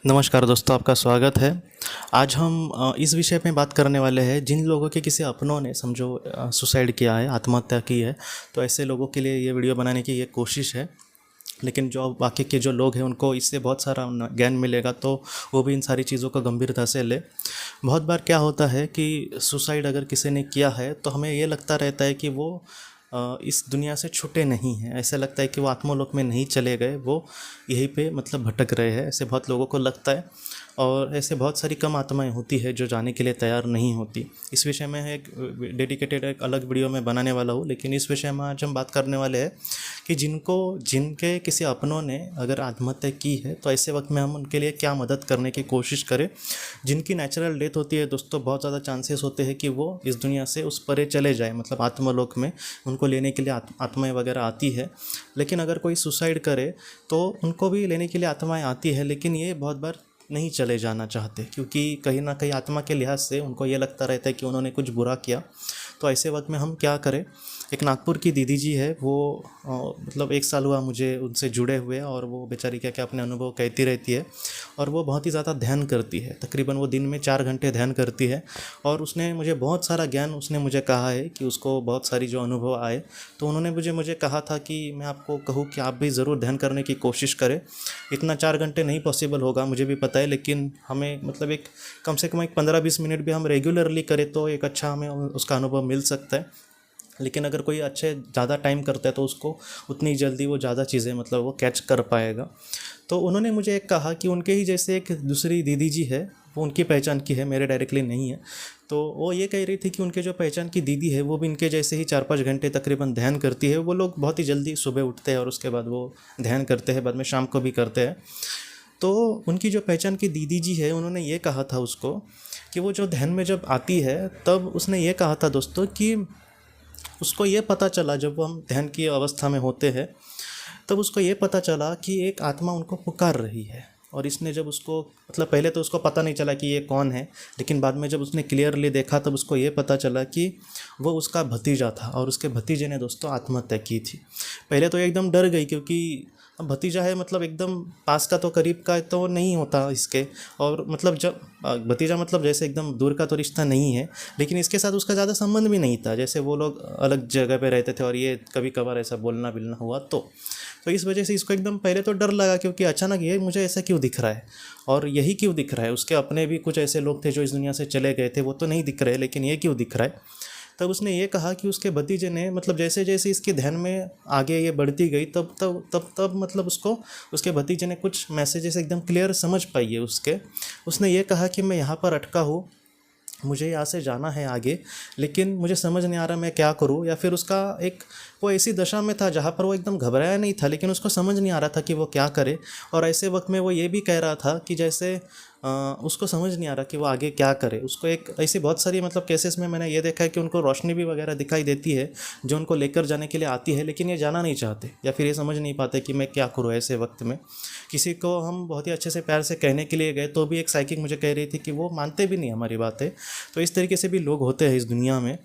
नमस्कार दोस्तों, आपका स्वागत है। आज हम इस विषय पे बात करने वाले हैं जिन लोगों के किसी अपनों ने समझो सुसाइड किया है, आत्महत्या की है। तो ऐसे लोगों के लिए ये वीडियो बनाने की ये कोशिश है। लेकिन जो बाकी के जो लोग हैं उनको इससे बहुत सारा ज्ञान मिलेगा, तो वो भी इन सारी चीज़ों को गंभीरता से ले। बहुत बार क्या होता है कि सुसाइड अगर किसी ने किया है तो हमें ये लगता रहता है कि वो इस दुनिया से छूटे नहीं हैं। ऐसा लगता है कि वो आत्मलोक में नहीं चले गए, वो यहीं पे मतलब भटक रहे हैं, ऐसे बहुत लोगों को लगता है। और ऐसे बहुत सारी कम आत्माएं होती है जो जाने के लिए तैयार नहीं होती। इस विषय में एक डेडिकेटेड एक अलग वीडियो में बनाने वाला हूँ, लेकिन इस विषय में आज हम बात करने वाले हैं कि जिनके किसी अपनों ने अगर आत्महत्या की है तो ऐसे वक्त में हम उनके लिए क्या मदद करने की कोशिश करें। जिनकी नेचुरल डेथ होती है दोस्तों, बहुत ज़्यादा चांसेस होते हैं कि वो इस दुनिया से उस परे चले जाए, मतलब आत्मलोक में उनको लेने के लिए आत्माएं वगैरह आती है। लेकिन अगर कोई सुसाइड करे तो उनको भी लेने के लिए आत्माएं आती है, लेकिन ये बहुत बार नहीं चले जाना चाहते, क्योंकि कहीं ना कहीं आत्मा के लिहाज से उनको ये लगता रहता है कि उन्होंने कुछ बुरा किया। तो ऐसे वक्त में हम क्या करें। एक नागपुर की दीदी जी है, वो मतलब 1 साल हुआ मुझे उनसे जुड़े हुए, और वो बेचारी क्या क्या अपने अनुभव कहती रहती है। और वो बहुत ही ज़्यादा ध्यान करती है, तकरीबन वो दिन में 4 घंटे ध्यान करती है। और उसने मुझे बहुत सारा ज्ञान उसने मुझे कहा है कि उसको बहुत सारी जो अनुभव आए, तो उन्होंने मुझे कहा था कि मैं आपको कहूँ कि आप भी ज़रूर ध्यान करने की कोशिश करें। इतना 4 घंटे नहीं पॉसिबल होगा, मुझे भी पता है, लेकिन हमें मतलब एक कम से कम एक 15-20 मिनट भी हम रेगुलरली करें तो एक अच्छा हमें उसका अनुभव मिल सकता है। लेकिन अगर कोई अच्छे ज़्यादा टाइम करता है तो उसको उतनी जल्दी वो ज़्यादा चीज़ें मतलब वो कैच कर पाएगा। तो उन्होंने मुझे एक कहा कि उनके ही जैसे एक दूसरी दीदी जी है, वो उनकी पहचान की है, मेरे डायरेक्टली नहीं है। तो वो ये कह रही थी कि उनके जो पहचान की दीदी है वो भी इनके जैसे ही 4-5 घंटे तकरीबन ध्यान करती है। वो लोग बहुत ही जल्दी सुबह उठते हैं और उसके बाद वो ध्यान करते हैं, बाद में शाम को भी करते हैं। तो उनकी जो पहचान की दीदी जी है, उन्होंने ये कहा था उसको कि वो जो ध्यान में जब आती है तब उसने ये कहा था दोस्तों कि उसको ये पता चला, जब वो हम ध्यान की अवस्था में होते हैं तब उसको ये पता चला कि एक आत्मा उनको पुकार रही है। और इसने जब उसको मतलब पहले तो उसको पता नहीं चला कि ये कौन है, लेकिन बाद में जब उसने क्लियरली देखा तब उसको ये पता चला कि वो उसका भतीजा था, और उसके भतीजे ने दोस्तों आत्महत्या की थी। पहले तो एकदम डर गई, क्योंकि अब भतीजा है, मतलब एकदम पास का तो करीब का तो नहीं होता इसके। और मतलब जब भतीजा मतलब जैसे एकदम दूर का तो रिश्ता नहीं है, लेकिन इसके साथ उसका ज़्यादा संबंध भी नहीं था, जैसे वो लोग अलग जगह पे रहते थे और ये कभी कभार ऐसा बोलना बिलना हुआ। तो इस वजह से इसको एकदम पहले तो डर लगा, क्योंकि अचानक ये मुझे ऐसा क्यों दिख रहा है, और यही क्यों दिख रहा है। उसके अपने भी कुछ ऐसे लोग थे जो इस दुनिया से चले गए थे, वो तो नहीं दिख रहे, लेकिन ये क्यों दिख रहा है। तब उसने ये कहा कि उसके भतीजे ने मतलब जैसे जैसे इसके ध्यान में आगे ये बढ़ती गई तब तब तब तब मतलब उसको उसके भतीजे ने कुछ मैसेजेस एकदम क्लियर समझ पाई है उसके। उसने ये कहा कि मैं यहाँ पर अटका हूँ, मुझे यहाँ से जाना है आगे, लेकिन मुझे समझ नहीं आ रहा मैं क्या करूँ। या फिर उसका एक वो ऐसी दशा में था जहाँ पर वो एकदम घबराया नहीं था, लेकिन उसको समझ नहीं आ रहा था कि वो क्या करे। और ऐसे वक्त में वो ये भी कह रहा था कि जैसे उसको समझ नहीं आ रहा कि वो आगे क्या करे। उसको एक ऐसी बहुत सारी मतलब केसेस में मैंने ये देखा है कि उनको रोशनी भी वगैरह दिखाई देती है जो उनको लेकर जाने के लिए आती है, लेकिन ये जाना नहीं चाहते या फिर ये समझ नहीं पाते कि मैं क्या करूँ ऐसे वक्त में। किसी को हम बहुत ही अच्छे से प्यार से कहने के लिए गए तो भी एक साइकिक मुझे कह रही थी कि वो मानते भी नहीं हमारी बातें। तो इस तरीके से भी लोग होते हैं इस दुनिया में।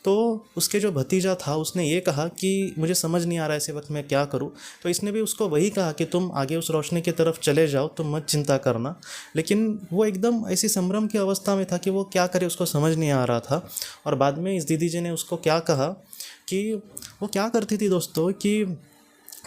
तो उसके जो भतीजा था उसने ये कहा कि मुझे समझ नहीं आ रहा है ऐसे वक्त मैं क्या करूं। तो इसने भी उसको वही कहा कि तुम आगे उस रोशनी की तरफ चले जाओ, तुम मत चिंता करना। लेकिन वो एकदम ऐसी संभ्रम की अवस्था में था कि वो क्या करे, उसको समझ नहीं आ रहा था। और बाद में इस दीदी जी ने उसको क्या कहा कि वो क्या करती थी दोस्तों कि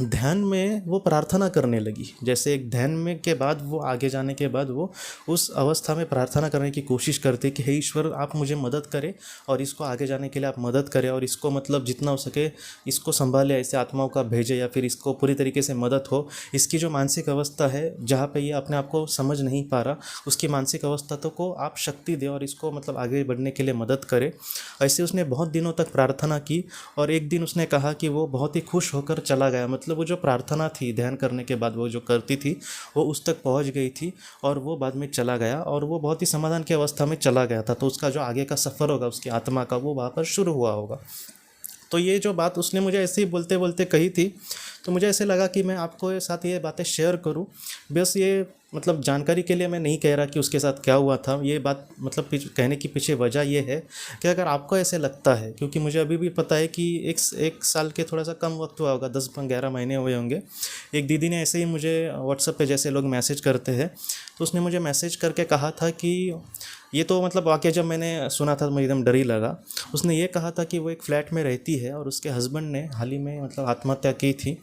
ध्यान में वो प्रार्थना करने लगी। जैसे एक ध्यान में के बाद वो आगे जाने के बाद वो उस अवस्था में प्रार्थना करने की कोशिश करते कि हे ईश्वर, आप मुझे मदद करें और इसको आगे जाने के लिए आप मदद करें, और इसको मतलब जितना हो सके इसको संभाले, ऐसे आत्माओं का भेजे, या फिर इसको पूरी तरीके से मदद हो। इसकी जो मानसिक अवस्था है जहाँ पे ये अपने आप को समझ नहीं पा रहा, उसकी मानसिक अवस्था तो को आप शक्ति दें और इसको मतलब आगे बढ़ने के लिए मदद करें। ऐसे उसने बहुत दिनों तक प्रार्थना की, और एक दिन उसने कहा कि वो बहुत ही खुश होकर चला गया। मतलब वो जो प्रार्थना थी ध्यान करने के बाद वो जो करती थी वो उस तक पहुंच गई थी, और वो बाद में चला गया, और वो बहुत ही समाधान की अवस्था में चला गया था। तो उसका जो आगे का सफ़र होगा उसकी आत्मा का, वो वहाँ पर शुरू हुआ होगा। तो ये जो बात उसने मुझे ऐसे ही बोलते बोलते कही थी, तो मुझे ऐसे लगा कि मैं आपको साथ ये बातें शेयर करूं। बस ये मतलब जानकारी के लिए मैं नहीं कह रहा कि उसके साथ क्या हुआ था। ये बात मतलब कहने की पीछे वजह ये है कि अगर आपको ऐसे लगता है, क्योंकि मुझे अभी भी पता है कि एक साल के थोड़ा सा कम वक्त हुआ होगा, 10-11 महीने हुए होंगे। एक दीदी ने ऐसे ही मुझे व्हाट्सएप पे जैसे लोग मैसेज करते हैं, तो उसने मुझे मैसेज करके कहा था कि ये तो मतलब वाकया जब मैंने सुना था तो मुझे एकदम डर ही लगा। उसने ये कहा था कि वो एक फ़्लैट में रहती है और उसके हस्बैंड ने हाल ही में मतलब आत्महत्या की थी,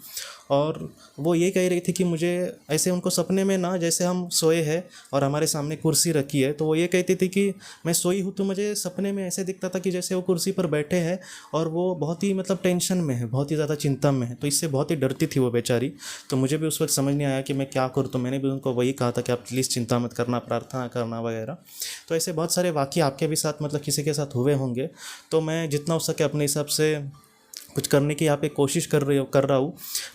और वो ये कह रही थी कि मुझे ऐसे उनको सपने में ना जैसे हम सोए हैं और हमारे सामने कुर्सी रखी है, तो वो ये कहती थी कि मैं सोई हूँ तो मुझे सपने में ऐसे दिखता था कि जैसे वो कुर्सी पर बैठे हैं और वो बहुत ही मतलब टेंशन में है, बहुत ही ज़्यादा चिंता में है। तो इससे बहुत ही डरती थी वो बेचारी। तो मुझे भी उस वक्त समझ नहीं आया कि मैं क्या करूँ, तो मैंने भी उनको वही कहा था कि आप प्लीज़ चिंता मत करना, प्रार्थना करना वगैरह। तो ऐसे बहुत सारे वाक़ये आपके भी साथ मतलब किसी के साथ हुए होंगे। तो मैं जितना हो सके अपने हिसाब से कुछ करने की यहाँ पे कोशिश कर रहा हूँ।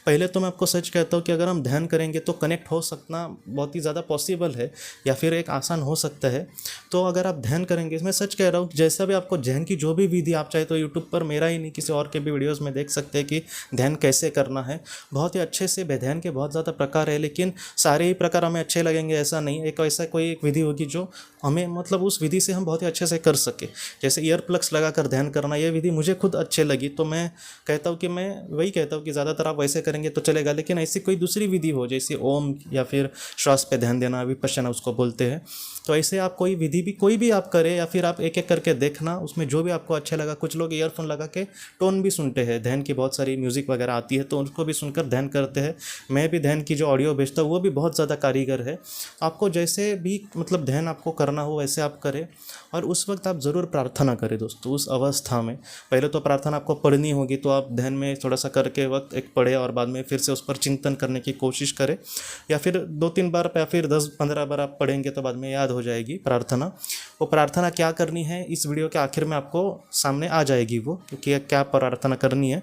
पहले तो मैं आपको सच कहता हूँ कि अगर हम ध्यान करेंगे तो कनेक्ट हो सकना बहुत ही ज़्यादा पॉसिबल है, या फिर एक आसान हो सकता है। तो अगर आप ध्यान करेंगे, मैं सच कह रहा हूँ, जैसा भी आपको ध्यान की जो भी विधि, आप चाहे तो यूट्यूब पर मेरा ही नहीं किसी और के भी वीडियोज़ में देख सकते हैं कि ध्यान कैसे करना है। बहुत ही अच्छे से ध्यान के बहुत ज़्यादा प्रकार है, लेकिन सारे ही प्रकार हमें अच्छे लगेंगे ऐसा नहीं। एक ऐसा कोई एक विधि होगी जो हमें मतलब उस विधि से हम बहुत ही अच्छे से कर सके। जैसे ईयर प्लग्स लगा कर ध्यान करना, ये विधि मुझे खुद अच्छे लगी, तो मैं कहता हूँ कि मैं वही कहता हूँ कि ज़्यादातर आप वैसे करेंगे तो चलेगा। लेकिन ऐसी कोई दूसरी विधि हो जैसे ओम या फिर श्वास पे ध्यान देना, विपश्यना उसको बोलते हैं, तो ऐसे आप कोई विधि भी कोई भी आप करें, या फिर आप एक एक करके देखना, उसमें जो भी आपको अच्छा लगा। कुछ लोग ईयरफोन लगा के टोन भी सुनते हैं, ध्यान की बहुत सारी म्यूज़िक वगैरह आती है तो उसको भी सुनकर ध्यान करते हैं। मैं भी ध्यान की जो ऑडियो भेजता हूँ वो भी बहुत ज़्यादा कारीगर है। आपको जैसे भी मतलब ध्यान आपको करना हो वैसे आप करें, और उस वक्त आप ज़रूर प्रार्थना करें दोस्तों। उस अवस्था में पहले तो प्रार्थना आपको पढ़नी होगी, तो आप ध्यान में थोड़ा सा करके वक्त एक पढ़े और बाद में फिर से उस पर चिंतन करने की कोशिश करें, या फिर 2-3 बार या फिर 10-15 बार आप पढ़ेंगे तो बाद में याद हो जाएगी प्रार्थना। वो प्रार्थना क्या करनी है इस वीडियो के आखिर में आपको सामने आ जाएगी वो, क्योंकि क्या प्रार्थना करनी है,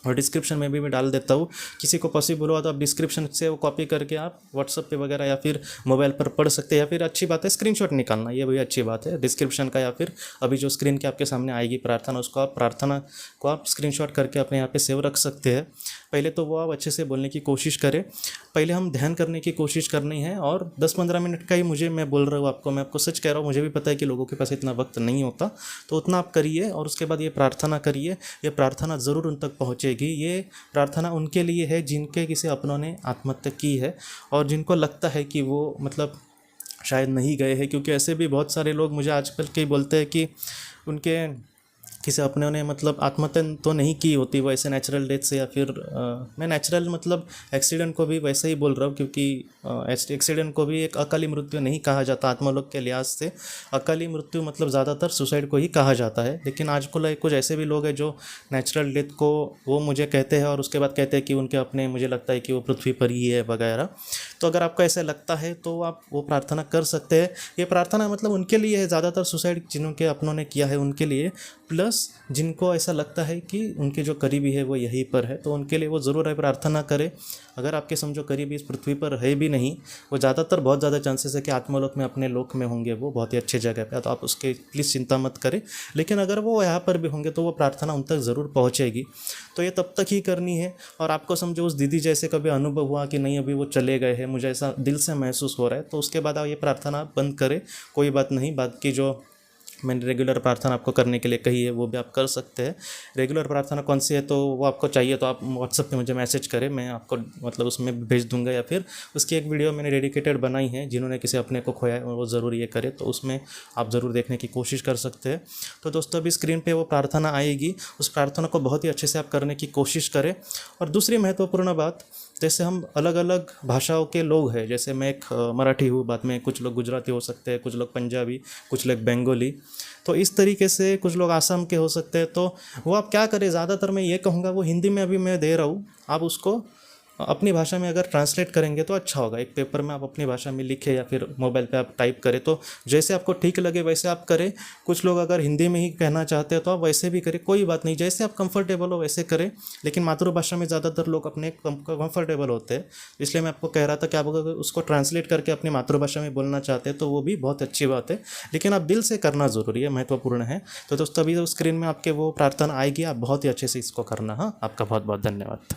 और डिस्क्रिप्शन में भी मैं डाल देता हूँ। किसी को पॉसिबल हुआ तो आप डिस्क्रिप्शन से वो कॉपी करके आप व्हाट्सएप पे वगैरह या फिर मोबाइल पर पढ़ सकते हैं, या फिर अच्छी बात है स्क्रीनशॉट निकालना, ये भी अच्छी बात है डिस्क्रिप्शन का, या फिर अभी जो स्क्रीन के आपके सामने आएगी प्रार्थना, उसको आप प्रार्थना को आप स्क्रीनशॉट करके अपने यहाँ पे सेव रख सकते हैं। पहले तो वो आप अच्छे से बोलने की कोशिश करें। पहले हम ध्यान करने की कोशिश करनी है, और 10-15 मिनट का ही मैं बोल रहा हूँ आपको, मैं आपको सच कह रहा हूँ, मुझे भी पता है कि लोगों के पास इतना वक्त नहीं होता, तो उतना आप करिए और उसके बाद ये प्रार्थना करिए। ये प्रार्थना ज़रूर उन तक पहुँचेगी। ये प्रार्थना उनके लिए है जिनके किसी अपनों ने आत्महत्या की है, और जिनको लगता है कि वो मतलब शायद नहीं गए हैं, क्योंकि ऐसे भी बहुत सारे लोग मुझे आजकल के बोलते हैं कि उनके किसी अपने ने मतलब आत्महत्या तो नहीं की होती, वो ऐसे नेचुरल डेथ से, या फिर मैं नेचुरल मतलब एक्सीडेंट को भी वैसे ही बोल रहा हूँ, क्योंकि एक्सीडेंट को भी एक अकाली मृत्यु नहीं कहा जाता आत्मलोक के लिहाज से। अकाली मृत्यु मतलब ज़्यादातर सुसाइड को ही कहा जाता है। लेकिन आजकल कुछ ऐसे भी लोग हैं जो नेचुरल डेथ को वो मुझे कहते हैं, और उसके बाद कहते हैं कि उनके अपने मुझे लगता है कि वो पृथ्वी पर ही है वगैरह। तो अगर आपको ऐसा लगता है तो आप वो प्रार्थना कर सकते हैं। ये प्रार्थना मतलब उनके लिए है, ज़्यादातर सुसाइड जिनके अपनों ने किया है उनके लिए, प्लस जिनको ऐसा लगता है कि उनके जो करीबी है वो यहीं पर है, तो उनके लिए वो ज़रूर है प्रार्थना करें। अगर आपके समझो करीबी इस पृथ्वी पर है भी नहीं, वो ज़्यादातर बहुत ज़्यादा चांसेस है कि आत्मलोक में अपने लोक में होंगे, वो बहुत ही अच्छी जगह पे, तो आप उसके प्लीज़ चिंता मत करें। लेकिन अगर वो यहाँ पर भी होंगे तो वो प्रार्थना उन तक ज़रूर पहुँचेगी। तो ये तब तक ही करनी है। और आपको समझो उस दीदी जैसे कभी अनुभव हुआ कि नहीं अभी वो चले गए हैं, मुझे ऐसा दिल से महसूस हो रहा है, तो उसके बाद आप ये प्रार्थना बंद करें, कोई बात नहीं। बाद की जो मैंने रेगुलर प्रार्थना आपको करने के लिए कही है वो भी आप कर सकते हैं। रेगुलर प्रार्थना कौन सी है तो वो आपको चाहिए तो आप व्हाट्सएप पे मुझे मैसेज करें, मैं आपको मतलब उसमें भेज दूंगा, या फिर उसकी एक वीडियो मैंने डेडिकेटेड बनाई है, जिन्होंने किसी अपने को खोया है वो ज़रूर ये करे, तो उसमें आप ज़रूर देखने की कोशिश कर सकते हैं। तो दोस्तों अभी स्क्रीन पर वो प्रार्थना आएगी, उस प्रार्थना को बहुत ही अच्छे से आप करने की कोशिश करें। और दूसरी महत्वपूर्ण बात, जैसे हम अलग अलग भाषाओं के लोग हैं, जैसे मैं एक मराठी हूँ, बाद में कुछ लोग गुजराती हो सकते हैं, कुछ लोग पंजाबी, कुछ लोग बंगाली, तो इस तरीके से कुछ लोग आसाम के हो सकते हैं। तो वो आप क्या करें, ज़्यादातर मैं ये कहूँगा वो हिंदी में अभी मैं दे रहा हूँ, आप उसको अपनी भाषा में अगर ट्रांसलेट करेंगे तो अच्छा होगा। एक पेपर में आप अपनी भाषा में लिखें या फिर मोबाइल पे आप टाइप करें, तो जैसे आपको ठीक लगे वैसे आप करें। कुछ लोग अगर हिंदी में ही कहना चाहते हैं तो आप वैसे भी करें, कोई बात नहीं, जैसे आप कंफर्टेबल हो वैसे करें। लेकिन मातृभाषा में ज़्यादातर लोग अपने कंफर्टेबल होते हैं, इसलिए मैं आपको कह रहा था कि आप अगर उसको ट्रांसलेट करके अपनी मातृभाषा में बोलना चाहते हैं तो वो भी बहुत अच्छी बात है, लेकिन आप दिल से करना ज़रूरी है, महत्वपूर्ण है। तो दोस्तों अभी तो स्क्रीन में आपके वो प्रार्थना आएगी, आप बहुत ही अच्छे से इसको करना। हाँ, आपका बहुत बहुत धन्यवाद।